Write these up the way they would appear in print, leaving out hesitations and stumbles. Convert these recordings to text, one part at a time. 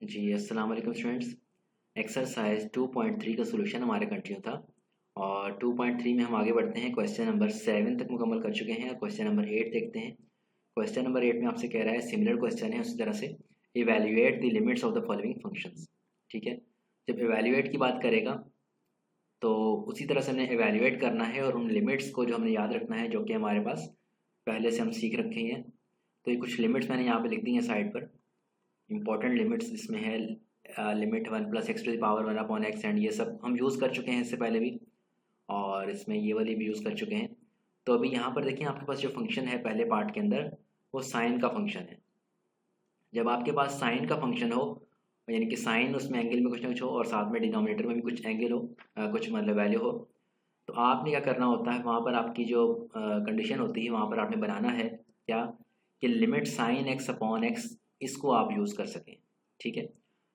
जी अस्सलाम वालेकुम students. Exercise 2.3 का सोल्यूशन हमारे कंटिन्यू था और 2.3 में हम आगे बढ़ते हैं। क्वेश्चन नंबर 7 तक मुकम्मल कर चुके हैं और क्वेश्चन नंबर 8 देखते हैं। क्वेश्चन नंबर 8 में आपसे कह रहा है, सिमिलर क्वेश्चन है उसी तरह से, evaluate the limits of the following functions. ठीक है, जब इवेल्युएट की बात करेगा तो उसी तरह से हमने इवेल्युएट करना है और उन लिमिट्स को जो हमने याद रखना है, जो कि हमारे पास पहले से हम सीख रखे हैं। तो ये कुछ लिमिट्स मैंने यहाँ पे लिख दी हैं साइड पर, इंपॉर्टेंट लिमिट्स। इसमें है लिमिट 1+x⁻1/x एंड ये सब हम यूज़ कर चुके हैं इससे पहले भी, और इसमें ये वाली भी यूज़ कर चुके हैं। तो अभी यहाँ पर देखिए, आपके पास जो फंक्शन है पहले पार्ट के अंदर, वो साइन का फंक्शन है। जब आपके पास साइन का फंक्शन हो, यानी कि साइन उसमें एंगल में कुछ ना कुछ हो और साथ में डिनोमिनेटर में भी कुछ एंगल हो, कुछ मतलब वैल्यू हो, तो आपने क्या करना होता है, वहाँ पर आपकी जो कंडीशन होती है, वहाँ पर आपने बनाना है क्या, कि limit sign x upon x, इसको आप यूज़ कर सकें। ठीक है,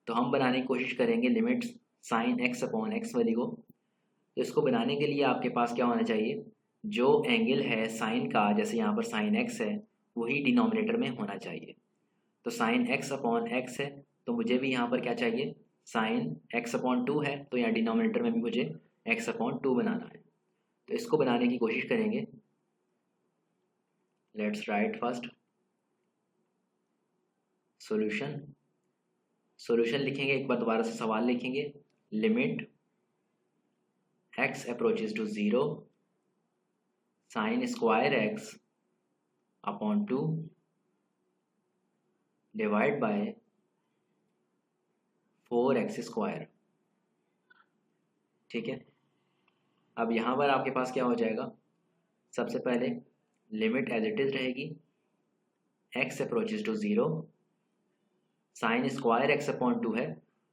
तो हम बनाने की कोशिश करेंगे limit sign x upon x वाली को। तो इसको बनाने के लिए आपके पास क्या होना चाहिए, जो एंगल है साइन का, जैसे यहाँ पर साइन एक्स है, वही डिनोमिनेटर में होना चाहिए। तो साइन एक्स अपॉन एक्स है, तो मुझे भी यहाँ पर क्या चाहिए, साइन एक्स अपॉन टू है, तो यहाँ डिनोमिनेटर में भी मुझे एक्स अपॉन टू बनाना है। तो इसको बनाने की कोशिश करेंगे। Let's write first solution. Solution लिखेंगे, एक बार दोबारा से सवाल लिखेंगे। Limit x approaches to 0 sine square x upon 2 divide by 4x²। ठीक है, अब यहाँ पर आपके पास क्या हो जाएगा, सबसे पहले लिमिट एज इट इज रहेगी, x approaches to 0 sine square x upon 2 है,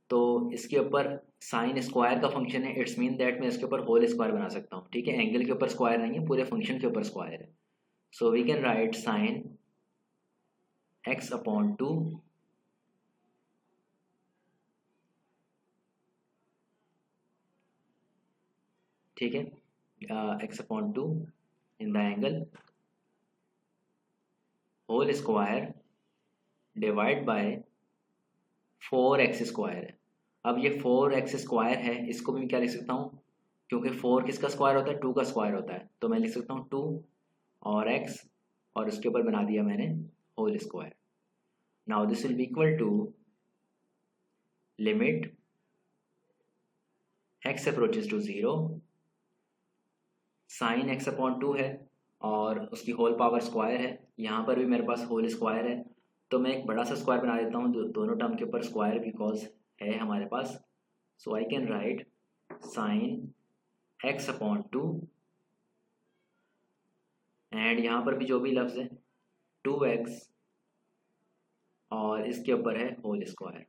तो इसके ऊपर साइन स्क्वायर का फंक्शन है, इट्स मीन दैट मैं इसके ऊपर होल स्क्वायर बना सकता हूँ। ठीक है, एंगल के ऊपर स्क्वायर नहीं है, पूरे फंक्शन के ऊपर स्क्वायर है। So we can write sine x upon 2 ठीक है, x upon 2 in the angle whole square divide by 4x² है। अब ये 4x² है, इसको भी मैं क्या लिख सकता हूँ, क्योंकि 4 किसका स्क्वायर होता है, 2 का स्क्वायर होता है, तो मैं लिख सकता हूँ 2 और x, और उसके ऊपर बना दिया मैंने whole square. Now this will be equal to limit x approaches to 0 sine x upon 2 है और उसकी होल पावर स्क्वायर है, यहाँ पर भी मेरे पास होल स्क्वायर है, तो मैं एक बड़ा सा स्क्वायर बना देता हूँ दोनों टर्म के ऊपर स्क्वायर, बिकॉज है हमारे पास। So I can write sine x upon 2 and यहाँ पर भी जो भी लफ्ज़ है 2x और इसके ऊपर है होल स्क्वायर।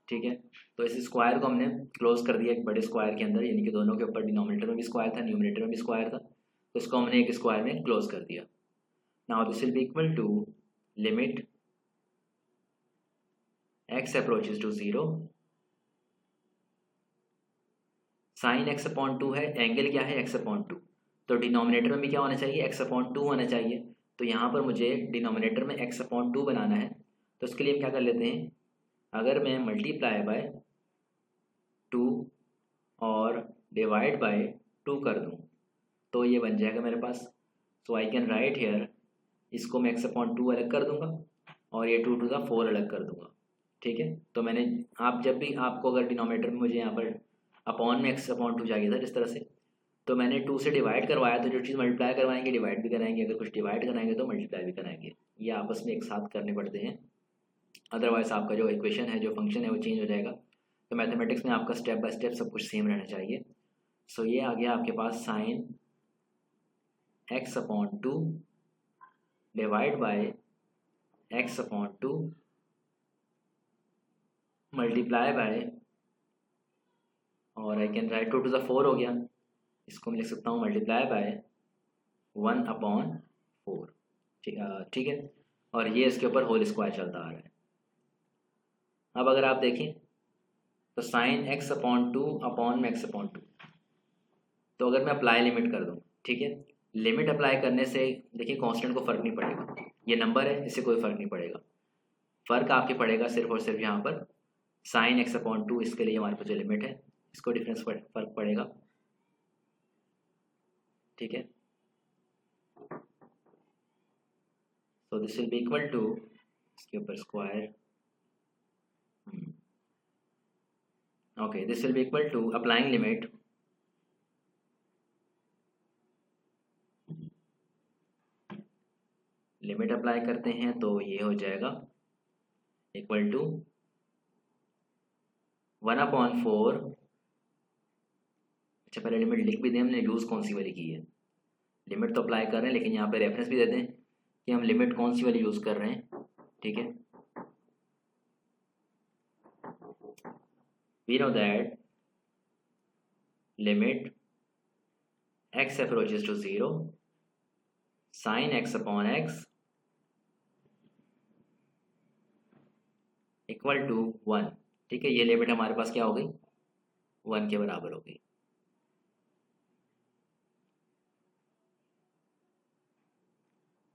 ठीक है, तो इस स्क्वायर को हमने क्लोज कर दिया एक बड़े स्क्वायर के अंदर, यानी कि दोनों के ऊपर डिनोमिनेटर में भी स्क्वायर था, न्यूमिनेटर में भी स्क्वायर था, तो इसको हमने एक स्क्वायर में क्लोज कर दिया। Now this will be equal to limit x approaches to 0 sine x upon 2 है, एंगल क्या है, x अपॉन 2, तो डिनोमिनेटर में भी क्या होना चाहिए, x अपॉन 2 होना चाहिए। तो यहाँ पर मुझे डिनोमिनेटर में x अपॉन 2 बनाना है, तो उसके लिए हम क्या कर लेते हैं, अगर मैं मल्टीप्लाई बाय 2 और डिवाइड बाय 2 कर दूँ तो ये बन जाएगा मेरे पास। So I can write hair, इसको मैं x अपॉन 2 अलग कर दूंगा और ये 2 टू द 4 अलग कर दूंगा। ठीक है, तो मैंने, आप जब भी, आपको अगर डिनोमिनेटर में मुझे यहाँ पर अपॉन में x अपॉन 2 चाहिए था जिस तरह से, तो मैंने 2 से डिवाइड करवाया, तो जो चीज़ मल्टीप्लाई करवाएंगे डिवाइड भी कराएंगे, अगर कुछ डिवाइड कराएंगे तो मल्टीप्लाई भी कराएंगे, ये आपस में एक साथ करने पड़ते हैं, अदरवाइज आपका जो इक्वेशन है, जो फंक्शन है, वो चेंज हो जाएगा। तो मैथमेटिक्स में आपका स्टेप बाय स्टेप सब कुछ सेम रहना चाहिए। सो ये आ गया आपके पास sine x upon 2 divide by x upon 2 multiply by, और I can write 2 to the 4 हो गया, इसको मैं लिख सकता हूँ मल्टीप्लाई बाय 1 अपॉन 4। ठीक है, और ये इसके ऊपर होल स्क्वायर चलता आ रहा है। अब अगर आप देखें तो साइन एक्स अपॉन 2 अपॉन में एक्स अपॉन 2, तो अगर मैं अप्लाई लिमिट कर दूँ, ठीक है, लिमिट अप्लाई करने से देखिए कांस्टेंट को फ़र्क नहीं पड़ेगा, ये नंबर है, इससे कोई फ़र्क नहीं पड़ेगा, फ़र्क आपके पड़ेगा सिर्फ और सिर्फ यहाँ पर साइन एक्स अपॉन 2, इसके लिए हमारे पास जो लिमिट है इसको डिफरेंस फर्क पड़ेगा, ठीक है। So this will be equal to, इसके ऊपर square, okay, this will be equal to applying limit apply करते हैं तो ये हो जाएगा इक्वल टू 1/4। अच्छा, पहले लिमिट लिख भी दें, हमने यूज़ कौन सी वाली की है। लिमिट तो अप्लाई कर रहे हैं लेकिन यहाँ पे रेफरेंस भी दे दें कि हम लिमिट कौन सी वाली यूज़ कर रहे हैं, ठीक है। We know that limit x approaches to 0 sin x upon x equal to 1, ठीक है। ये लिमिट हमारे पास क्या हो गई, 1 के बराबर हो गई।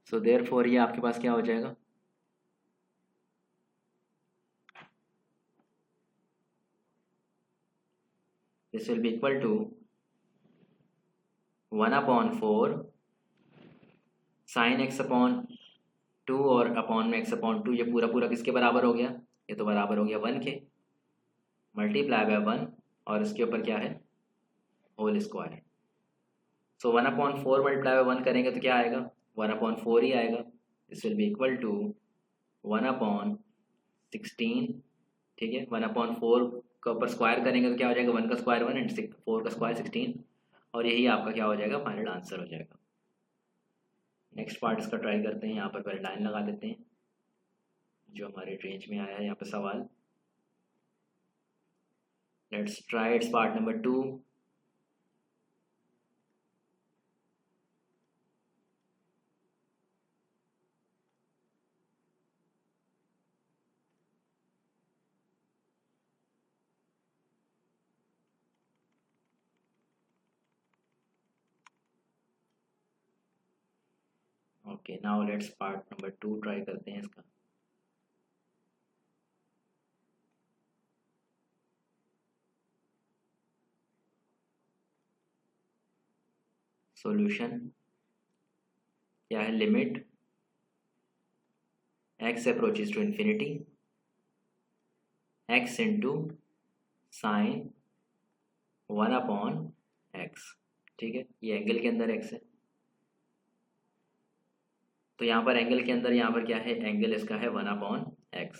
सो देयरफॉर ये आपके पास क्या हो जाएगा, this will be equal to 1/4 sine x upon 2 और अपॉन में x अपॉन 2, ये पूरा पूरा किसके बराबर हो गया, ये तो बराबर हो गया 1 के, मल्टीप्लाई बाय 1 और इसके ऊपर क्या है, whole square. So 1/4 multiply by 1 करेंगे तो क्या आएगा, 1/4 ही आएगा। This will be equal to 1/16, ठीक है। 1/4 का ऊपर स्क्वायर करेंगे तो क्या हो जाएगा, 1 का स्क्वायर 1 एंड 4 का स्क्वायर 16, और यही आपका क्या हो जाएगा, फाइनल आंसर हो जाएगा। नेक्स्ट पार्ट इसका ट्राई करते हैं। यहाँ पर पहले लाइन लगा देते हैं जो हमारे रेंज में आया है यहाँ पे सवाल। Let's try its part number 2। Okay, now let's part number 2 try करते हैं इसका। सॉल्यूशन क्या है, limit x approaches to infinity x into sine 1/x, ठीक है। ये एंगल के अंदर x है, तो यहाँ पर एंगल के अंदर यहाँ पर क्या है, एंगल इसका है 1/x।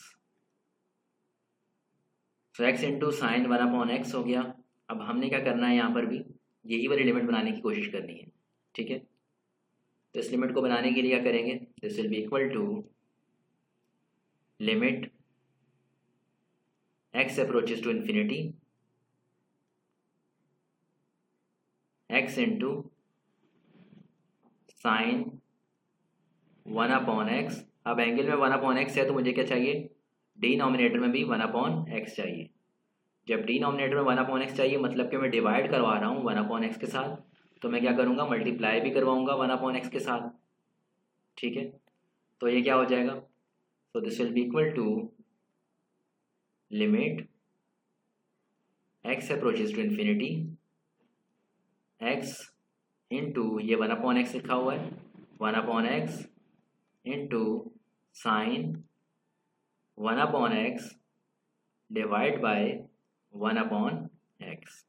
तो x इंटू साइन 1/x हो गया। अब हमने क्या करना है, यहाँ पर भी यही वाली लिमिट बनाने की कोशिश करनी है, ठीक है। तो इस लिमिट को बनाने के लिए क्या करेंगे, this will be equal to limit x approaches to infinity x into sine 1/x। अब एंगल में 1/x है तो मुझे क्या चाहिए, डिनोमिनेटर में भी 1/x चाहिए। जब डिनोमिनेटर में 1/x चाहिए मतलब कि मैं डिवाइड करवा रहा हूँ 1/x के साथ, तो मैं क्या करूँगा, मल्टीप्लाई भी करवाऊँगा 1/x के साथ, ठीक है। तो ये क्या हो जाएगा, so this will be equal to limit x approaches to infinity x into ये 1/x लिखा हुआ है, 1/x into sine 1/x divide by 1/x,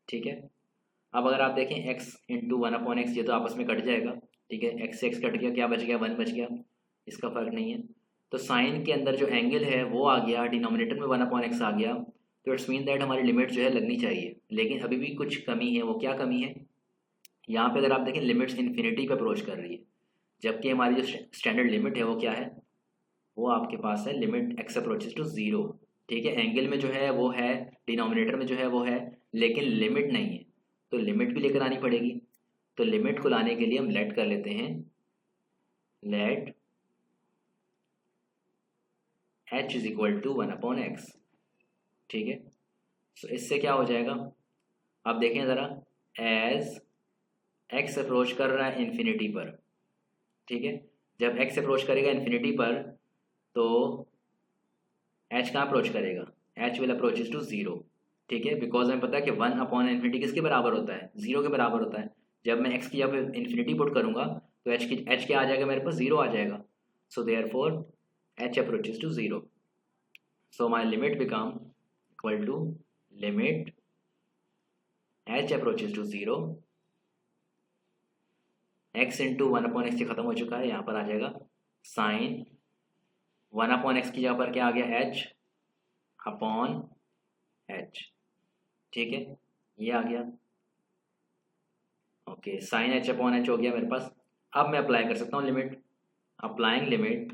ठीक है। अब अगर आप देखें x इंटू 1/x, ये तो आपस में कट जाएगा, ठीक है। x से x कट गया, क्या बच गया, 1 बच गया, इसका फर्क नहीं है। तो साइन के अंदर जो एंगल है वो आ गया, डिनोमिनेटर में 1/x आ गया, तो इट्स मीन दैट हमारी लिमिट जो है लगनी चाहिए। लेकिन अभी भी कुछ कमी है, वो क्या कमी है, यहाँ पे अगर आप देखें लिमिट्स इन्फिनिटी पे अप्रोच कर रही है, जबकि हमारी जो स्टैंडर्ड लिमिट है वो क्या है, वो आपके पास है लिमिट x अप्रोचेस टू 0, ठीक है। एंगल में जो है वो है, डिनोमिनेटर में जो है वो है, लेकिन लिमिट नहीं है, तो लिमिट भी लेकर आनी पड़ेगी। तो लिमिट को लाने के लिए हम लेट कर लेते हैं, let h is equal to 1/x, ठीक है। सो इससे क्या हो जाएगा, अब देखें ज़रा, एज x अप्रोच कर रहा है इन्फिनिटी पर, ठीक है। जब x अप्रोच करेगा इन्फिनिटी पर तो h कहाँ अप्रोच करेगा, h will approaches to zero, ठीक है, बिकॉज हमें पता है कि 1 अपॉन इन्फिनिटी किसके बराबर होता है, जीरो के बराबर होता है। जब मैं एक्स की जब इन्फिनिटी पुट करूंगा तो एच क्या आ जाएगा, मेरे पास जीरो आ जाएगा। So therefore h approaches to zero, so my limit become equal to limit h approaches to zero, x into one upon x से खत्म हो चुका है, यहाँ पर आ जाएगा साइन 1 अपॉन एक्स की जगह पर क्या आ गया, एच अपॉन एच, ठीक है, ये आ गया। Okay, sine h upon h हो गया मेरे पास। अब मैं अप्लाई कर सकता हूँ limit, applying limit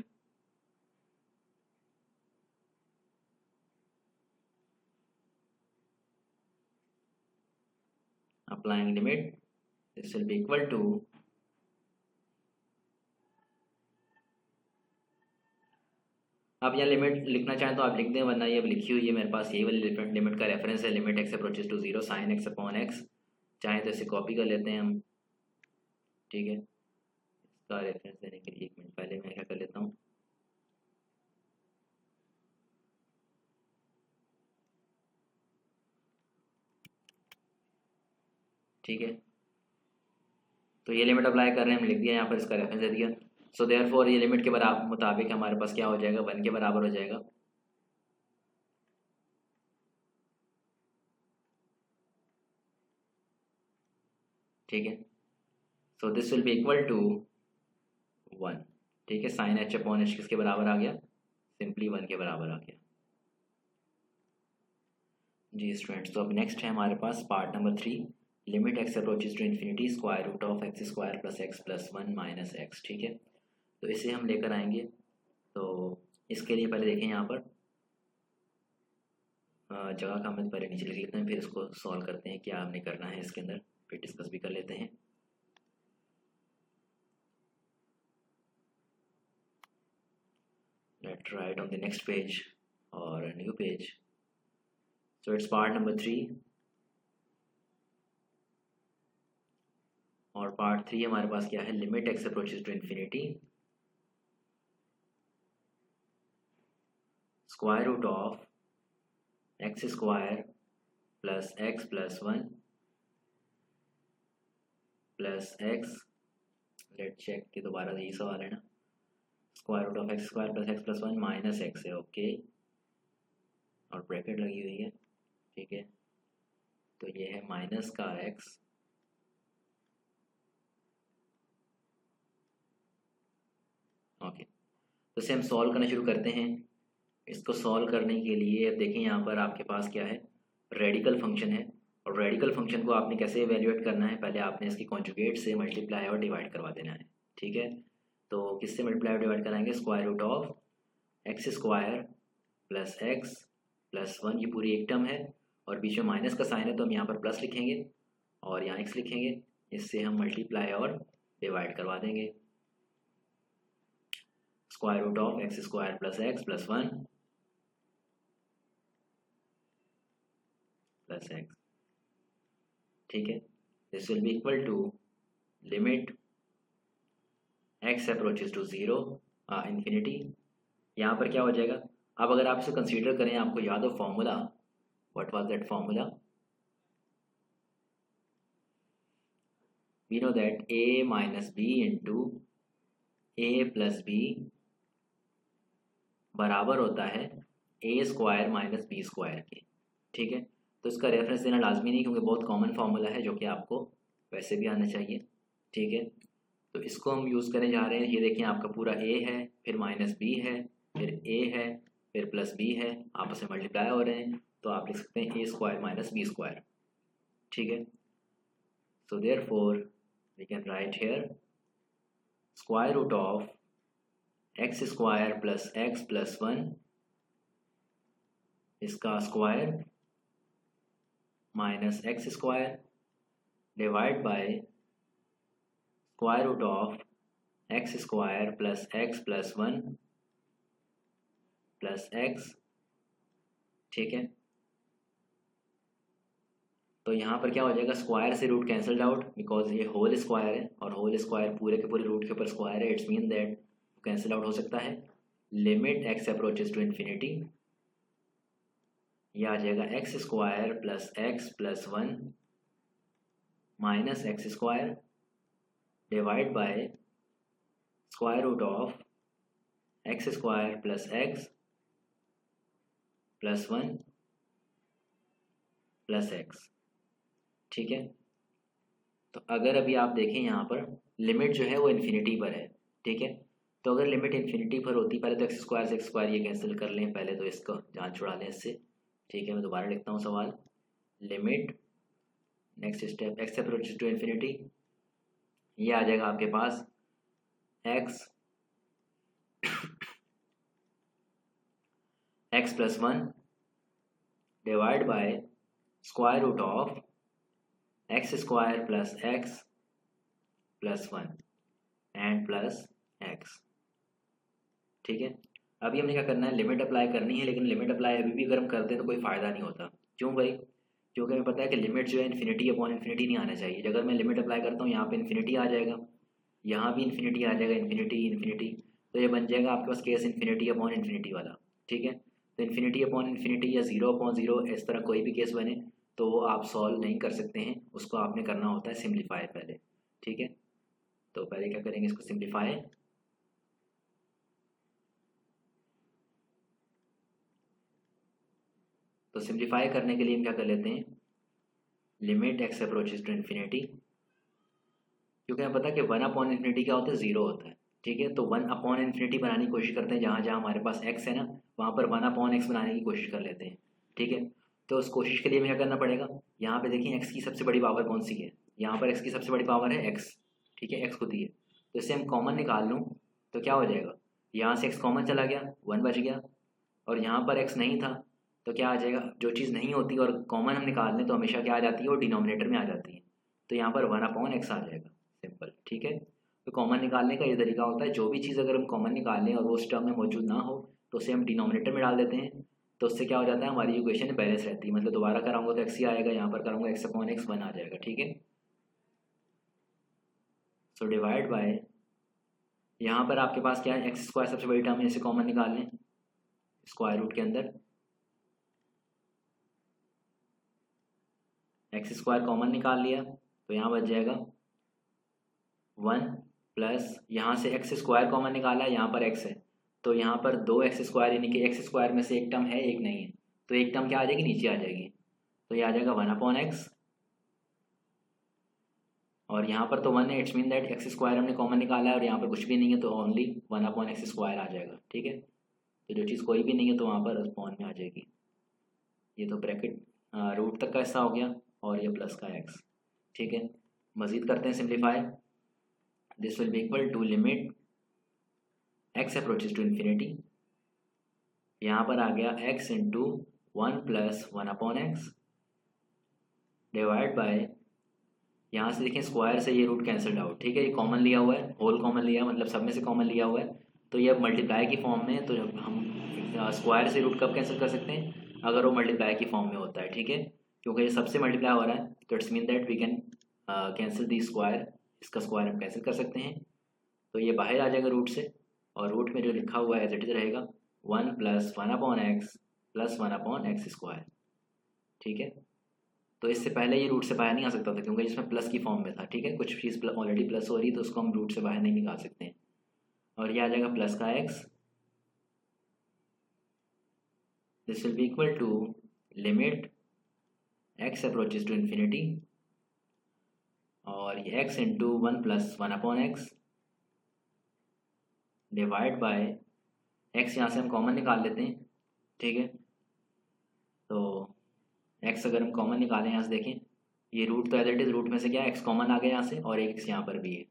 this will be equal to आप यहाँ लिमिट लिखना चाहें तो आप लिख दें, वरना ये अब लिखी हुई है मेरे पास, ये वाली लिमिट का रेफरेंस है, limit x approaches to zero sine x upon x. चाहें तो इसे कॉपी कर लेते हैं हम, ठीक है। इसका रेफरेंस देने के लिए 1 मिनट पहले मैं क्या कर लेता हूँ, ठीक है। तो ये लिमिट अप्लाई कर रहे हैं, हम लिख दिया यहाँ पर, इसका रेफरेंस दे दिया। सो देयरफॉर ये लिमिट के बराबर मुताबिक हमारे पास क्या हो जाएगा, 1 के बराबर हो जाएगा। ठीक है, so this will be equal to 1, ठीक है। साइन एच अपॉन एच किसके बराबर आ गया, सिंपली 1 के बराबर आ गया। जी स्टूडेंट्स, तो अब नेक्स्ट है हमारे पास part number 3, limit x approaches to infinity square root of x square plus x plus 1 minus x, ठीक है। तो इसे हम लेकर आएंगे। तो इसके लिए पहले देखें यहाँ पर जगह का हम पहले नीचे लिख लेते हैं, फिर इसको सॉल्व करते हैं, क्या हमने करना है इसके अंदर, फिर डिस्कस भी कर लेते हैं। Let's write on the next page or a new page. So it's part number 3 और पार्ट 3 हमारे पास क्या है, limit x approaches to infinity square root of x square plus x plus 1 plus x, let check कि दोबारा यही सवाल है ना, square root of x square plus x plus 1 minus x है, ओके, और ब्रैकेट लगी हुई है, ठीक है। तो ये है माइनस का एक्स ओके। तो इसे हम सॉल्व करना शुरू करते हैं। इसको सॉल्व करने के लिए अब देखें यहाँ पर आपके पास क्या है, रेडिकल फंक्शन है, और रेडिकल फंक्शन को आपने कैसे इवेल्युएट करना है, पहले आपने इसकी कॉन्जुगेट से मल्टीप्लाई और डिवाइड करवा देना है, ठीक है। तो किससे मल्टीप्लाई और डिवाइड कराएंगे, square root of x square plus x plus 1, ये पूरी एक टर्म है और बीच में माइनस का साइन है, तो हम यहाँ पर प्लस लिखेंगे और यहाँ एक्स लिखेंगे, इससे हम मल्टीप्लाई और डिवाइड करवा देंगे। Square root of x square plus x plus 1 plus x, ठीक है। This will be equal to limit x approaches to zero infinity, यहाँ पर क्या हो जाएगा। अब अगर आप इसे कंसीडर करें, आपको याद हो formula, what was that formula, we know that a minus b into a plus b बराबर होता है a square minus b square के, ठीक है। तो इसका रेफरेंस देना लाजमी नहीं, क्योंकि बहुत कॉमन फार्मूला है जो कि आपको वैसे भी आना चाहिए, ठीक है। तो इसको हम यूज़ करने जा रहे हैं। ये देखें, आपका पूरा ए है, फिर माइनस बी है, फिर ए है, फिर प्लस बी है, आपस में मल्टीप्लाई हो रहे हैं, तो आप लिख सकते हैं a square minus b square, ठीक है। So therefore we can write here square root of x square plus x plus 1, इसका square minus x square divide by square root of x square plus x plus 1 plus x, ठीक है। तो यहाँ पर क्या हो जाएगा, स्क्वायर से रूट कैंसल्ड आउट, बिकॉज ये होल स्क्वायर है और होल स्क्वायर पूरे के पूरे रूट के ऊपर स्क्वायर है, it's mean that cancel out हो सकता है। Limit x approaches to infinity ये आ जाएगा x square plus x plus 1 minus x square divide by square root of x square plus x plus 1 plus x. ठीक है, तो अगर अभी आप देखें यहाँ पर लिमिट जो है वो इन्फिनिटी पर है। ठीक है, तो अगर लिमिट इन्फिनिटी पर होती, पहले तो एक्स स्क्वायर से एक्स स्क्वायर ये कैंसिल कर लें, पहले तो इसको जान छुड़ा लें इससे। ठीक है, मैं दोबारा लिखता हूँ सवाल। Limit next step x approaches to infinity, ये आ जाएगा आपके पास x x plus 1 divide by square root of x square plus x plus 1 and plus x. ठीक है, अभी हमने क्या करना है, लिमिट अप्लाई करनी है, लेकिन लिमिट अप्लाई अभी भी अगर हम करते हैं तो कोई फ़ायदा नहीं होता। क्यों भाई? क्योंकि हमें पता है कि लिमिट जो है इन्फिनिटी अपॉन इन्फिनिटी नहीं आना चाहिए। अगर मैं लिमिट अप्लाई करता हूँ यहाँ पे इन्फिनिटी आ जाएगा, यहाँ भी इन्फिनिटी आ जाएगा, इन्फिनिटी इन्फिनिटी, तो ये बन जाएगा आपके पास केस इन्फिनिटी अपॉन इन्फिनिटी वाला। ठीक है, तो इन्फिनिटी अपॉन इन्फिनिटी या ज़ीरो अपॉन ज़ीरो इस तरह कोई भी केस बने तो वो आप सॉल्व नहीं कर सकते हैं, उसको आपने करना होता है सिम्प्लीफाई पहले। ठीक है, तो पहले क्या करेंगे, इसको सिम्प्लीफाई। तो सिम्प्लीफाई करने के लिए हम क्या कर लेते हैं, limit x approaches to infinity, क्योंकि हमें पता है कि 1 अपॉन इन्फिनिटी क्या होता है, ज़ीरो होता है। ठीक है, तो 1 अपॉन इन्फिनिटी बनाने की कोशिश करते हैं, जहाँ जहाँ हमारे पास एक्स है ना वहाँ पर 1 अपॉन एक्स बनाने की कोशिश कर लेते हैं। ठीक है, तो उस कोशिश के लिए हमें क्या करना पड़ेगा, यहाँ पे देखिए एक्स की सबसे बड़ी पावर कौन सी है, यहाँ पर एक्स की सबसे बड़ी पावर है एक्स। ठीक है, एक्स खुद ही है, तो इससे हम कॉमन निकाल लूँ तो क्या हो जाएगा, यहाँ से एक्स कॉमन चला गया, 1 बच गया, और यहाँ पर एक्स नहीं था तो क्या आ जाएगा, जो चीज़ नहीं होती और कॉमन हम निकाल लें तो हमेशा क्या आ जाती है, वो डिनोमिनेटर में आ जाती है, तो यहाँ पर 1 अपॉन एक्स आ जाएगा, सिंपल। ठीक है, तो कॉमन निकालने का ये तरीका होता है, जो भी चीज़ अगर हम कॉमन निकाल लें और वो उस टर्म में मौजूद ना हो तो उसे हम डिनोमिनेटर में डाल देते हैं, तो उससे क्या हो जाता है, हमारी इक्वेशन बैलेंस रहती है। मतलब दोबारा कराऊंगा तो एक्स ही आएगा, यहाँ पर कराऊंगा एक्स अपॉन एक्स 1 आ जाएगा। ठीक है, सो डिवाइड बाय, यहाँ पर आपके पास क्या है, एक्स स्क्वायर सबसे बड़ी टर्म है, इसे कॉमन निकाल लें स्क्वायर रूट के अंदर, एक्स स्क्वायर कॉमन निकाल लिया तो यहाँ बच जाएगा 1 प्लस, यहाँ से एक्स स्क्वायर कॉमन निकाला है, यहाँ पर एक्स है, तो यहाँ पर 2 एक्स स्क्वायर, यानी कि एक्स स्क्वायर में से एक टर्म है एक नहीं है, तो एक टर्म क्या आ जाएगी, नीचे आ जाएगी, तो ये आ जाएगा 1 अपॉन एक्स, और यहाँ पर तो 1 है, it's mean that x square हमने कॉमन निकाला है और यहाँ पर कुछ भी नहीं है तो ओनली 1 अपॉन एक्स स्क्वायर आ जाएगा। ठीक है, तो जो चीज़ कोई भी नहीं है तो वहाँ पर अपॉन में आ जाएगी। ये तो ब्रैकेट रूट तक का हिस्सा हो गया और ये प्लस का एक्स। ठीक है, मज़ीद करते हैं simplify, this will be equal to limit x approaches to infinity, यहाँ पर आ गया x into 1 plus 1 upon x divide by, यहाँ से देखें स्क्वायर से ये रूट कैंसल्ड आउट। ठीक है, ये कॉमन लिया हुआ है, होल कॉमन लिया, मतलब सब में से कॉमन लिया हुआ है, तो ये अब मल्टीप्लाई की फॉर्म में है, तो जब हम स्क्वायर से रूट कब कैंसिल कर सकते हैं, अगर वो मल्टीप्लाई की फॉर्म में होता है। ठीक है, क्योंकि ये सबसे मल्टीप्लाई हो रहा है तो it's mean that we can cancel the square, इसका स्क्वायर हम कैंसिल कर सकते हैं, तो ये बाहर आ जाएगा रूट से, और रूट में जो लिखा हुआ है एज इट इज रहेगा 1 plus 1 upon x plus 1 upon x square. ठीक है, तो इससे पहले ये रूट से बाहर नहीं आ सकता था क्योंकि इसमें प्लस की फॉर्म में था। ठीक है, कुछ चीज़ ऑलरेडी प्लस हो रही है तो उसको हम रूट से बाहर नहीं निकाल सकते हैं, और ये आ जाएगा प्लस का x, this will be equal to limit x approaches to infinity, और ये x into 1 plus 1 upon x divide by x, यहाँ से हम कॉमन निकाल लेते हैं। ठीक है, तो एक्स अगर हम कॉमन निकालें यहाँ से देखें, ये रूट तो एज इट इज़, रूट में से क्या एक्स कॉमन आ गया यहाँ से, और एक एक्स यहाँ पर भी है,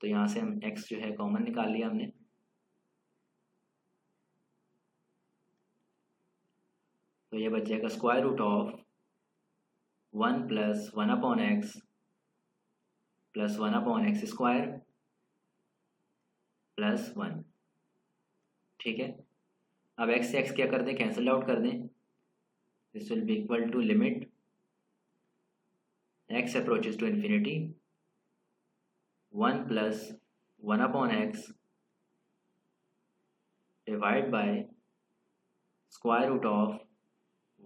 तो यहाँ से हम एक्स जो है कॉमन निकाल लिया हमने, तो ये बच जाएगा square root of 1 plus 1 upon x plus 1 upon x square plus 1। ठीक है, अब एक्स से एक्स क्या कर दें, कैंसिल आउट कर दें, this will be equal to limit x approaches to infinity 1 plus 1 upon x divide by square root of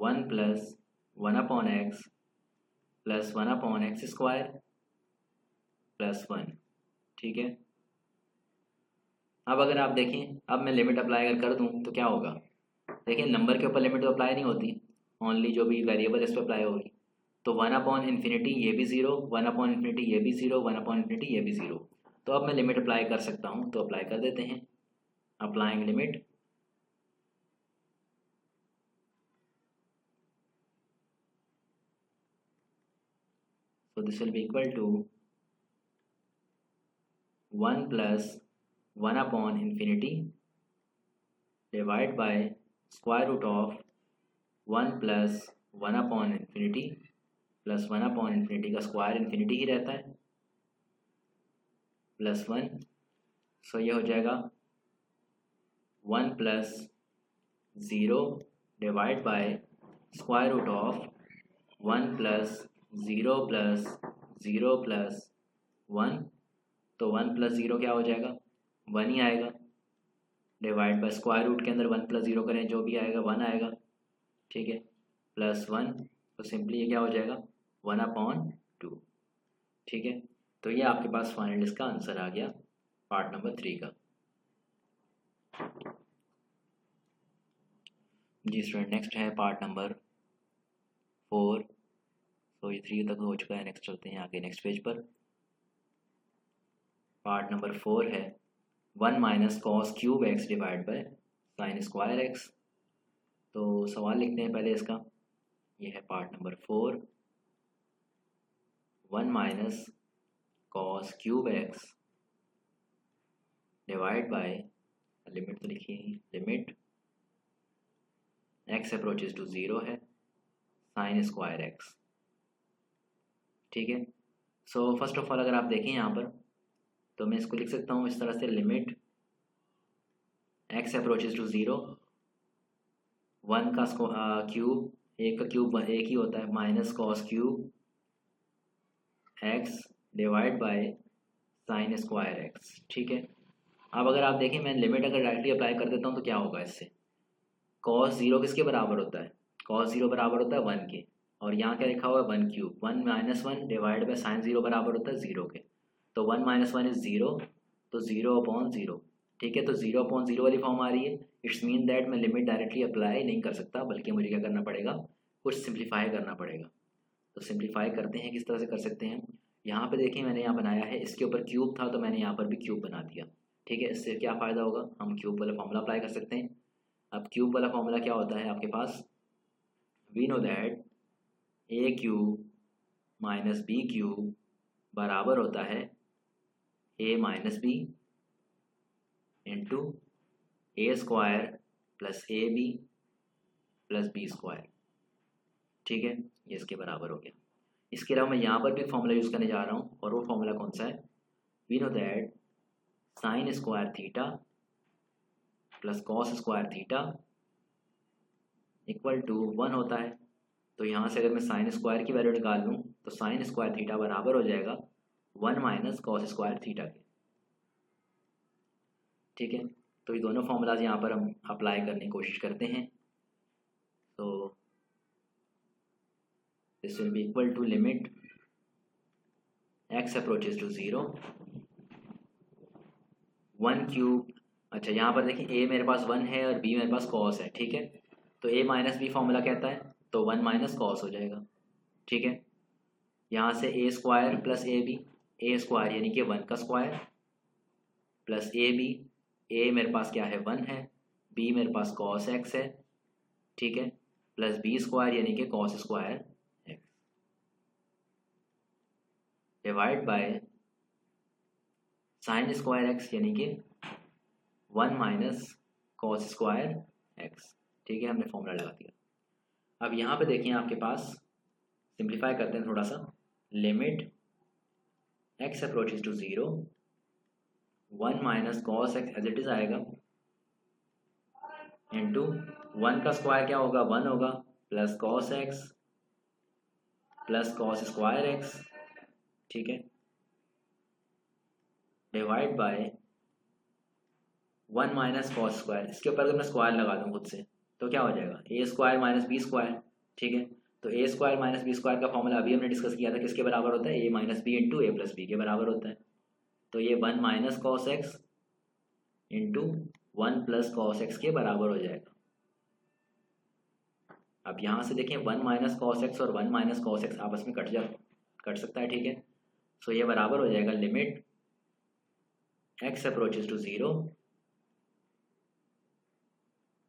1 plus 1/x plus 1/x² plus 1। ठीक है, अब अगर आप देखें, अब मैं लिमिट अप्लाई अगर कर दूं तो क्या होगा। देखिए नंबर के ऊपर लिमिट तो अप्लाई नहीं होती, ओनली जो भी वेरिएबल इस पर अप्लाई होगी। तो 1/∞ ये भी 0, 1/∞ ये भी 0, 1/∞ ये भी 0। तो अब मैं लिमिट अप्लाई कर सकता हूँ, तो अप्लाई कर देते हैं। Applying limit, so this will be equal to 1 plus 1/∞ divided by square root of 1 plus 1/∞ plus 1/∞ का स्क्वायर इन्फिनिटी ही रहता है प्लस 1। सो ये हो जाएगा 1 plus 0 divide by square root of 1 plus 0 plus 0 plus 1। तो 1 प्लस 0 क्या हो जाएगा, 1 ही आएगा, डिवाइड बाय स्क्वायर रूट के अंदर 1 प्लस 0 करें जो भी आएगा 1 आएगा। ठीक है, प्लस 1, तो सिंपली ये क्या हो जाएगा 1/2। ठीक है, तो ये आपके पास फाइनल इसका आंसर आ गया पार्ट नंबर 3 का। जी स्टूडेंट, नेक्स्ट है पार्ट नंबर 4। तो ये 3 तक हो चुका है, नेक्स्ट चलते हैं आगे नेक्स्ट पेज पर। पार्ट नंबर 4 है 1 minus cos cube x divide by sine square x. तो सवाल लिखते हैं पहले इसका। ये है part number 4, 1 minus cos cube x divide bye, limit तो लिखिए ही, लिमिट एक्स अप्रोचेज टू 0 है साइन स्क्वायर एक्स। ठीक है, सो फर्स्ट ऑफ ऑल अगर आप देखें यहाँ पर, तो मैं इसको लिख सकता हूँ इस तरह से, लिमिट एक्स अप्रोचेज टू 0, 1 का क्यूब, एक का क्यूब एक ही होता है, minus cos cube x divide by sine square x. ठीक है, अब अगर आप देखें मैं लिमिट अगर डायरेक्टली अप्लाई कर देता हूँ तो क्या होगा इससे, कॉस 0 किसके बराबर होता है, कॉस 0 बराबर होता है 1 के, और यहाँ क्या लिखा हुआ है 1 cube, 1 minus 1 divide by sine 0 बराबर होता है 0 के। तो 1 माइनस 1 इज 0, तो 0/0। ठीक है, तो 0/0 वाली फॉर्म आ रही है। इट्स मीन दैट मैं लिमिट डायरेक्टली अप्लाई नहीं कर सकता, बल्कि मुझे क्या करना पड़ेगा, कुछ सिंप्लीफाई करना पड़ेगा। तो सिंप्लीफाई करते हैं, किस तरह से कर सकते हैं। यहाँ पे देखिए मैंने यहाँ बनाया है, इसके ऊपर क्यूब था तो मैंने यहाँ पर भी क्यूब बना दिया। ठीक है, इससे क्या फ़ायदा होगा, हम क्यूब वाला फॉर्मूला अप्लाई कर सकते हैं। अब क्यूब वाला फॉर्मूला क्या होता है आपके पास, we know that a cube minus b cube बराबर होता है a minus b into a square plus a b plus b square. ठीक है, ये इसके बराबर हो गया। इसके अलावा मैं यहाँ पर भी फॉर्मूला यूज़ करने जा रहा हूँ, और वो फॉर्मूला कौन सा है, we know that sine square theta plus cos square theta equal to 1 होता है। तो यहाँ से अगर मैं साइन स्क्वायर की वैल्यू निकाल लूँ तो साइन स्क्वायर थीटा बराबर हो जाएगा 1 माइनस कॉस स्क्वायर थीटा के। ठीक है, तो ये दोनों फॉर्मूलाज यहाँ पर हम अप्लाई करने की कोशिश करते हैं। तो this will be equal to limit x approaches to 0, 1 cube. अच्छा यहाँ पर देखिए ए मेरे पास 1 है और बी मेरे पास कॉस है। ठीक है, तो ए माइनस बी फॉर्मूला कहता है, तो 1 माइनस कॉस हो जाएगा। ठीक है, यहाँ से a square plus a b, a square यानी कि 1 का square plus a b, a मेरे पास क्या है 1 है, बी मेरे पास कॉस एक्स है। ठीक है, प्लस बी स्क्वायर यानी कि cos square x divide by sine square x यानी कि 1 माइनस कॉस स्क्वायर एक्स। ठीक है, हमने फॉर्मूला लगा दिया। अब यहाँ पे देखिए आपके पास, सिंप्लीफाई करते हैं थोड़ा सा, limit x approaches to 0, 1 minus cos x as it is आएगा इंटू 1 का स्क्वायर क्या होगा 1 होगा, plus cos x plus cos square x. ठीक है, divide by 1 minus cos square, इसके ऊपर अगर मैं स्क्वायर लगा दूँ खुद से तो क्या हो जाएगा, ए स्क्वायर माइनस बी स्क्वायर, ठीक है। तो ए स्क्वायर माइनस बी स्क्वायर का फॉर्मूला अभी हमने डिस्कस किया था, किसके बराबर होता है, a minus b into a plus B के बराबर होता है। तो ये 1 minus cos x into 1 plus cos x के बराबर हो जाएगा। अब यहाँ से देखें 1 माइनस कॉस एक्स और 1 माइनस कॉस एक्स आपस में कट सकता है, ठीक है। सो ये बराबर हो जाएगा limit x approaches to 0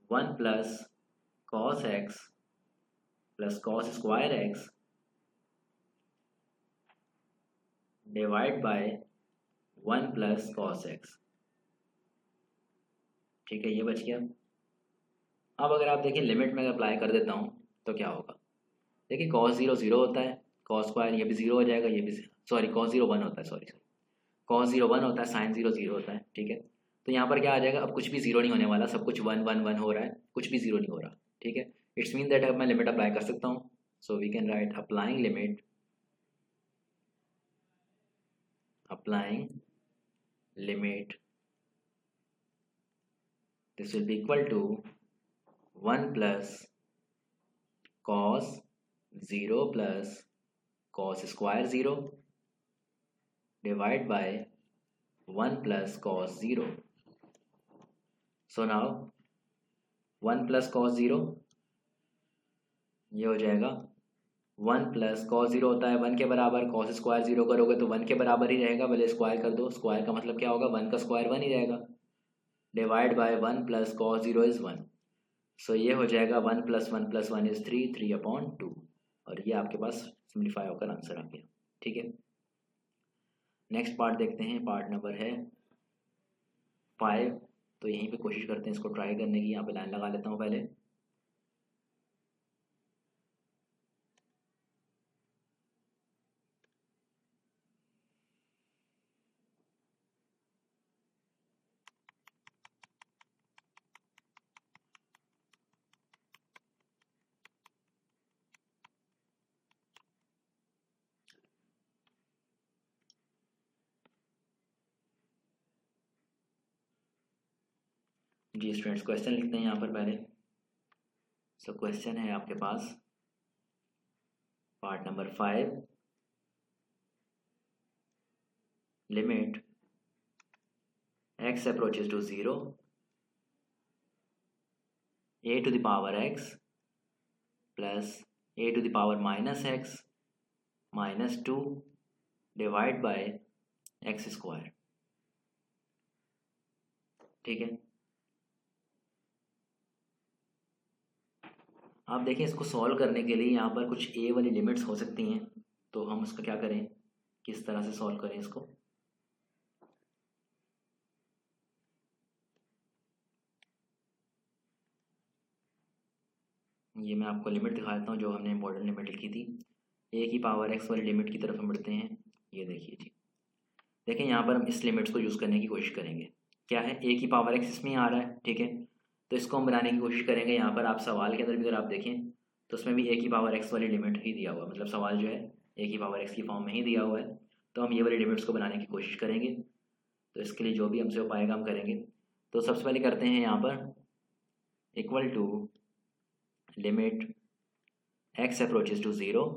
1 plus cos x plus cos square x divide by 1 plus cos x. ठीक है, ये बच गया। अब अगर आप देखें लिमिट में अप्लाई कर देता हूँ तो क्या होगा, देखिए कॉस 0 0 होता है, कॉस स्क्वायर ये भी 0 हो जाएगा, ये भी सॉरी कॉस 0 1 होता है, सॉरी कॉस 0 1 होता है, साइन 0 0 होता है, ठीक है। तो यहाँ पर क्या आ जाएगा, अब कुछ भी 0 नहीं होने वाला, सब कुछ 1 1 1 हो रहा है, कुछ भी 0 नहीं हो रहा, ठीक है। इट्स मीन दैट अब मैं लिमिट अप्लाई कर सकता हूँ। So we can write applying limit this will be equal to 1 plus cos 0 plus cos square 0 divide by 1 plus cos 0. So now 1 plus cos 0 ये हो जाएगा 1 प्लस कॉस 0 होता है 1 के बराबर, कॉस स्क्वायर 0 करोगे तो 1 के बराबर ही रहेगा, भले स्क्वायर कर दो, स्क्वायर का मतलब क्या होगा, 1 का स्क्वायर 1 ही रहेगा, divide by 1 plus cos 0 is 1। सो ये हो जाएगा 1 प्लस 1 प्लस 1 इज़ 3 3/2, और ये आपके पास सिंप्लीफाई होकर आंसर आ गया, ठीक है। नेक्स्ट पार्ट देखते हैं, पार्ट नंबर है 5। तो यहीं पे कोशिश करते हैं इसको ट्राई करने की, यहाँ पे लाइन लगा लेता हूँ पहले। जी स्टूडेंट्स, क्वेश्चन लिखते हैं यहाँ पर पहले। सो क्वेश्चन है आपके पास पार्ट नंबर 5, लिमिट x approaches to 0 a to the power x plus a to the power minus x minus 2 divide by x square, ठीक है। आप देखें इसको सॉल्व करने के लिए यहाँ पर कुछ ए वाली लिमिट्स हो सकती हैं, तो हम उसका क्या करें, किस तरह से सॉल्व करें इसको। ये मैं आपको लिमिट दिखा देता हूँ जो हमने मॉडर्न लिमिट लिखी थी, ए की पावर एक्स वाली लिमिट की तरफ हम बढ़ते हैं। ये देखिए जी, देखें यहाँ पर हम इस लिमिट्स को यूज़ करने की कोशिश करेंगे। क्या है, ए की पावर एक्स इसमें आ रहा है, ठीक है। तो इसको हम बनाने की कोशिश करेंगे। यहाँ पर आप सवाल के अंदर भी अगर आप देखें तो उसमें भी ए की पावर एक्स वाली लिमिट ही दिया हुआ है, मतलब सवाल जो है ए की पावर एक्स की फॉर्म में ही दिया हुआ है। तो हम ये वाली लिमिट्स को बनाने की कोशिश करेंगे। तो इसके लिए जो भी हमसे हो पाएगा हम करेंगे। तो सबसे पहले करते हैं यहाँ पर equal to limit x approaches to 0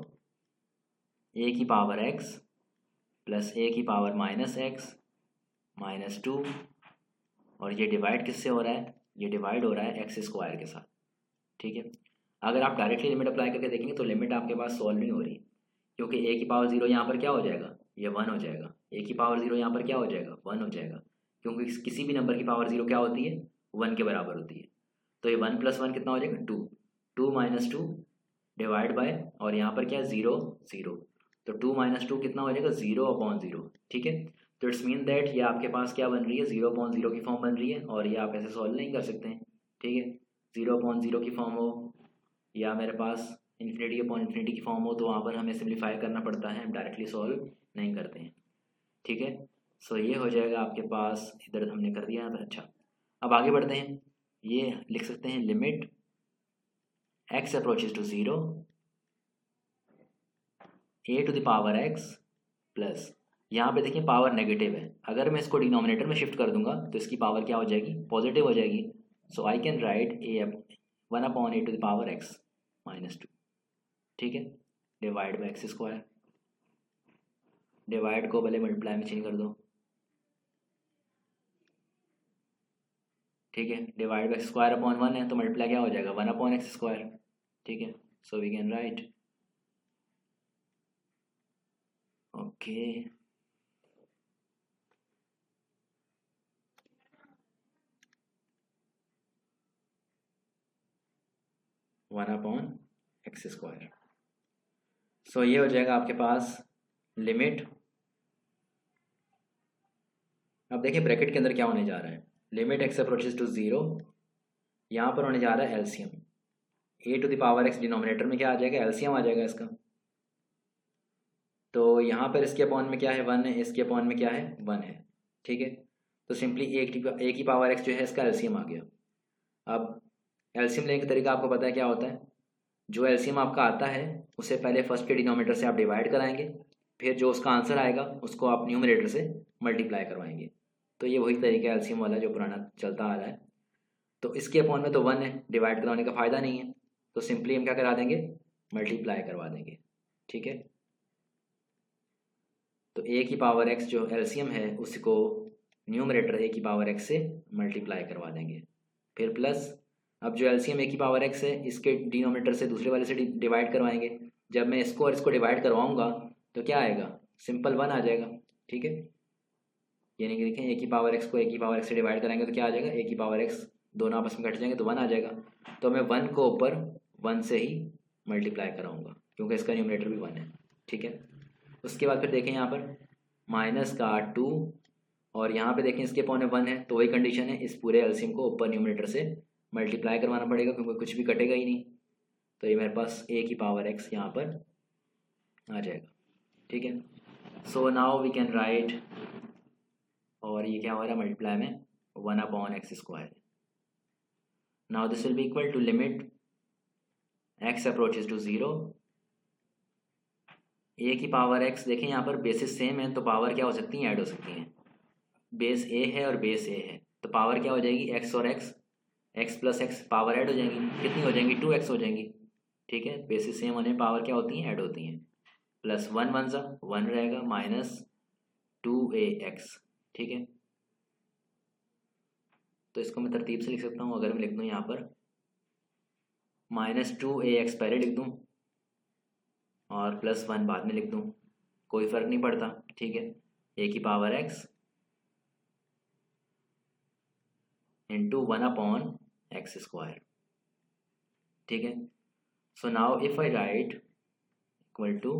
a की पावर एक्स प्लस ए की पावर माइनस एक्स माइनस 2, और ये डिवाइड किससे हो रहा है, ये डिवाइड हो रहा है एक्स स्क्वायर के साथ, ठीक है। अगर आप डायरेक्टली लिमिट अप्लाई करके देखेंगे तो लिमिट आपके पास सॉल्व नहीं हो रही, क्योंकि ए की पावर 0 यहाँ पर क्या हो जाएगा, ये 1 हो जाएगा। ए की पावर 0 यहाँ पर क्या हो जाएगा, 1 हो जाएगा, क्योंकि किसी भी नंबर की पावर 0 क्या होती है, 1 के बराबर होती है। तो ये 1 प्लस 1 कितना हो जाएगा, 2, 2 माइनस 2 डिवाइड बाय, और यहाँ पर क्या है 0 0, तो 2 माइनस 2 कितना हो जाएगा 0/0, ठीक है। तो इट्स मीन दैट ये आपके पास क्या बन रही है, 0/0 की फॉर्म बन रही है, और ये आप ऐसे सॉल्व नहीं कर सकते हैं, ठीक है। 0/0 की फॉर्म हो या मेरे पास इन्फिनिटी की फॉर्म हो तो वहाँ पर हमें सिम्प्लीफाई करना पड़ता है, हम डायरेक्टली सॉल्व नहीं करते हैं, ठीक है। सो ये हो जाएगा आपके पास, इधर हमने कर दिया था। अच्छा, अब आगे बढ़ते हैं। ये लिख सकते हैं limit x approaches to 0 a to the power x plus, यहाँ पे देखिए पावर नेगेटिव है, अगर मैं इसको डिनोमिनेटर में शिफ्ट कर दूंगा तो इसकी पावर क्या हो जाएगी, पॉजिटिव हो जाएगी। So I can write 1/a to the power x minus 2, ठीक है, divide by x square, divide को पहले मल्टीप्लाई में चेंज कर दो, ठीक है, डिवाइड बाई स्क्वायर अपॉन 1 है तो मल्टीप्लाई क्या हो जाएगा 1 अपॉन एक्स स्क्वायर, ठीक है, so we can write okay 1 upon x square. So ये हो जाएगा आपके पास लिमिट, अब देखिए ब्रैकेट के अंदर क्या होने जा रहा है, लिमिट एक्स अप्रोचेज टू 0, यहाँ पर होने जा रहा है LCM, a to the power x denominator में क्या आ जाएगा एलसीएम आ जाएगा इसका, तो यहाँ पर इसके अपॉन में क्या है 1 है, इसके अपॉन में क्या है 1 है, ठीक है, तो सिंपली ए की पावर एक्स जो है इसका एलसीएम आ गया। अब एलसीएम लेने का तरीका आपको पता है क्या होता है, जो एलसीएम आपका आता है उसे पहले फर्स्ट के डिनोमिनेटर से आप डिवाइड कराएंगे, फिर जो उसका आंसर आएगा उसको आप न्यूमरेटर से मल्टीप्लाई करवाएंगे, तो ये वही तरीका है एलसीएम वाला जो पुराना चलता आ रहा है। तो इसके अपॉन में तो 1 है, डिवाइड करवाने का फ़ायदा नहीं है, तो सिंपली हम क्या करा देंगे मल्टीप्लाई करवा देंगे, ठीक है, तो ए की पावर एक्स जो एलसीएम है उसको न्यूमरेटर ए की पावर एक्स से मल्टीप्लाई करवा देंगे, फिर प्लस अब जो एलसीएम ए की पावर एक्स है इसके डिनोमिनेटर से दूसरे वाले से डिवाइड करवाएंगे, जब मैं इसको और इसको डिवाइड करवाऊंगा तो क्या आएगा सिंपल 1 आ जाएगा, ठीक है, यानी कि देखें ए की पावर एक्स को ए की पावर एक्स से डिवाइड कराएंगे तो क्या आ जाएगा ए की पावर एक्स, दोनों आपस में कट जाएंगे तो 1 आ जाएगा, तो मैं 1 को ऊपर 1 से ही मल्टीप्लाई कराऊंगा क्योंकि इसका न्यूमरेटर भी 1 है, ठीक है। उसके बाद फिर देखें यहाँ पर माइनस का 2 और यहाँ पे देखें इसके पौने 1 है, तो वही कंडीशन है, इस पूरे एलसीएम को ऊपर न्यूमरेटर से मल्टीप्लाई करवाना पड़ेगा क्योंकि कुछ भी कटेगा ही नहीं, तो ये मेरे पास ए की पावर एक्स यहाँ पर आ जाएगा, ठीक है। So now we can write, और ये क्या हो रहा है मल्टीप्लाई में 1 upon x square, now this will be equal to limit x approaches to 0, a की पावर एक्स, देखें यहाँ पर बेसिस सेम है तो पावर क्या हो सकती है ऐड हो सकती हैं, बेस ए है और बेस ए है तो पावर क्या हो जाएगी एक्स और x, x plus x power add हो जाएंगी, कितनी हो जाएंगी 2x हो जाएंगी, ठीक है, बेसिस सेम होने पावर क्या होती हैं ऐड होती हैं, प्लस 1 1 सा 1 रहेगा माइनस 2ax, ठीक है, तो इसको मैं तरतीब से लिख सकता हूँ, अगर मैं लिख दूँ यहाँ पर -2ax पहले लिख दूँ और +1 बाद में लिख दूँ, कोई फ़र्क नहीं पड़ता, ठीक है, ए की power x into 1 upon x square, ठीक है। So now if I write equal to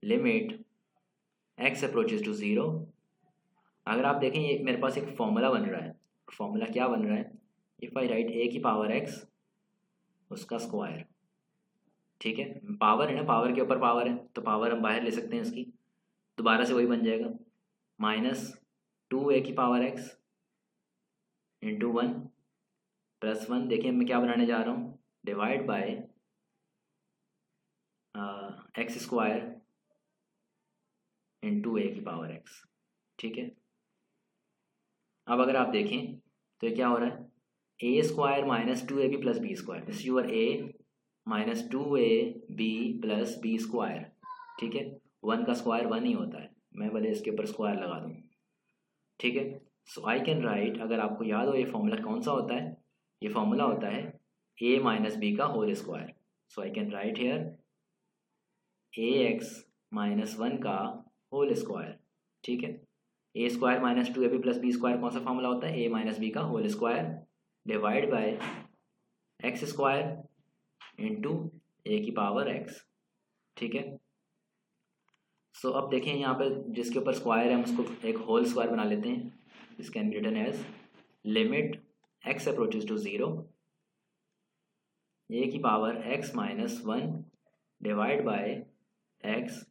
limit x approaches to 0, अगर आप देखें ये मेरे पास एक फॉर्मूला बन रहा है, फॉर्मूला क्या बन रहा है, इफ आई राइट ए की पावर x उसका स्क्वायर, ठीक है, पावर है ना, पावर के ऊपर पावर है तो पावर हम बाहर ले सकते हैं इसकी, दोबारा से वही बन जाएगा -2a की पावर x इंटू 1 प्लस 1, देखिए मैं क्या बनाने जा रहा हूँ divide by x square into a की पावर x, ठीक है। अब अगर आप देखें तो ये क्या हो रहा है a square -2ab plus b square, this your a -2ab plus b square, ठीक है, 1 का स्क्वायर 1 ही होता है, मैं भले इसके ऊपर स्क्वायर लगा दूँ, ठीक है। सो आई कैन राइट, अगर आपको याद हो ये फॉर्मूला कौन सा होता है, ये फॉर्मूला होता है a माइनस बी का whole square, so I can write here ax -1 का होल स्क्वायर, ठीक है, a square -2ab plus b square कौन सा फॉर्मूला होता है a माइनस बी का whole square divide by x square into a की पावर x, ठीक है। सो अब देखें यहाँ पे जिसके ऊपर स्क्वायर है हम उसको एक होल स्क्वायर बना लेते हैं, this can be written as limit x approaches to 0, a की power x -1 divide by x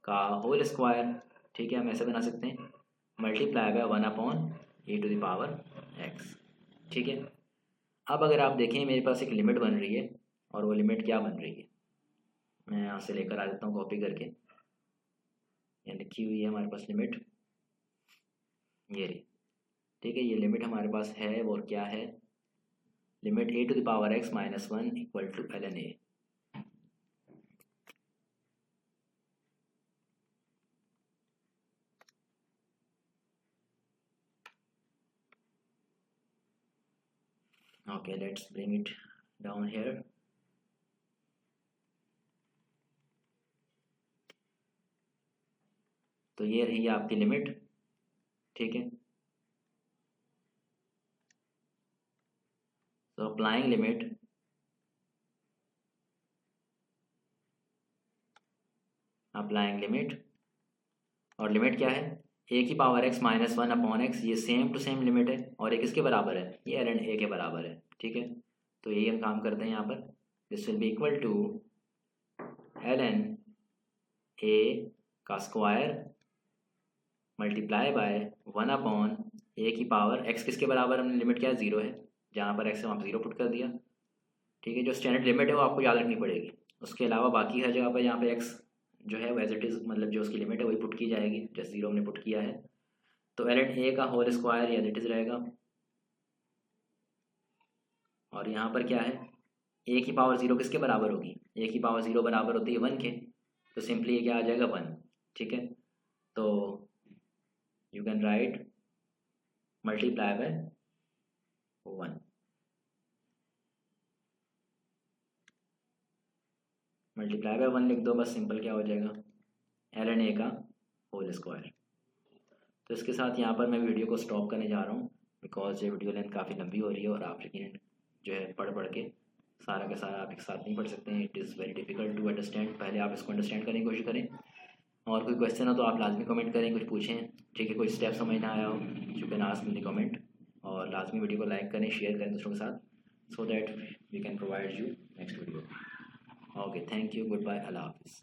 का होल स्क्वायर, ठीक है, हम ऐसे बना सकते हैं multiply by 1 upon a to the power x, ठीक है। अब अगर आप देखें मेरे पास एक लिमिट बन रही है और वो लिमिट क्या बन रही है, मैं यहाँ से लेकर आ देता हूँ कॉपी करके, ये लिखी हुई है हमारे पास लिमिट, ये रही, ठीक है, ये लिमिट हमारे पास है और क्या है, limit a to the power x -1 equal to ln a, Okay, let's bring it down here. तो ये रही आपकी लिमिट, ठीक है। तो अप्लाइंग लिमिट और लिमिट क्या है, ए की power x minus 1 upon x, ये सेम टू सेम लिमिट है और ये किसके बराबर है, ये एल एंड ए के बराबर है, ठीक है। तो यही हम काम करते हैं यहाँ पर। This will be equal to L N A का square multiply by 1 upon a की पावर x किसके बराबर, हमने लिमिट क्या है 0 है, जहाँ पर x है वहाँ पर 0 पुट कर दिया, ठीक है। जो स्टैंडर्ड लिमिट है वो आपको याद रखनी पड़ेगी। उसके अलावा बाकी हर जगह पर यहाँ पे x जो है वो एज इट इज़, मतलब जो उसकी लिमिट है वही पुट की जाएगी, जैसे 0 हमने पुट किया है। तो एल एंड ए का whole square as it is रहेगा, और यहाँ पर क्या है, ए की पावर 0 किसके बराबर होगी, ए की पावर 0 बराबर होती है 1 के, तो सिंपली ये क्या आ जाएगा 1, ठीक है। तो you can write multiply by 1, multiply by 1 लिख दो बस, सिंपल क्या हो जाएगा, एल एंड ए का होल स्क्वायर। तो इसके साथ यहाँ पर मैं वीडियो को स्टॉप करने जा रहा हूँ, बिकॉज ये वीडियो लेंथ काफ़ी लंबी हो रही है और आप यकीन जो है पढ़ पढ़ के सारा का सारा आप एक साथ नहीं पढ़ सकते हैं। It is very difficult to understand. पहले आप इसको अंडरस्टैंड करने की कोशिश करें, और कोई क्वेश्चन हो तो आप लाजमी कमेंट करें, कुछ पूछें, ठीक है। कोई स्टेप समझ ना आया हो, you can ask in the comment, और लाजमी वीडियो को लाइक करें, शेयर करें दूसरों के साथ, so that we can provide you next video. Okay, thank you, good bye, अल्लाह हाफिज़।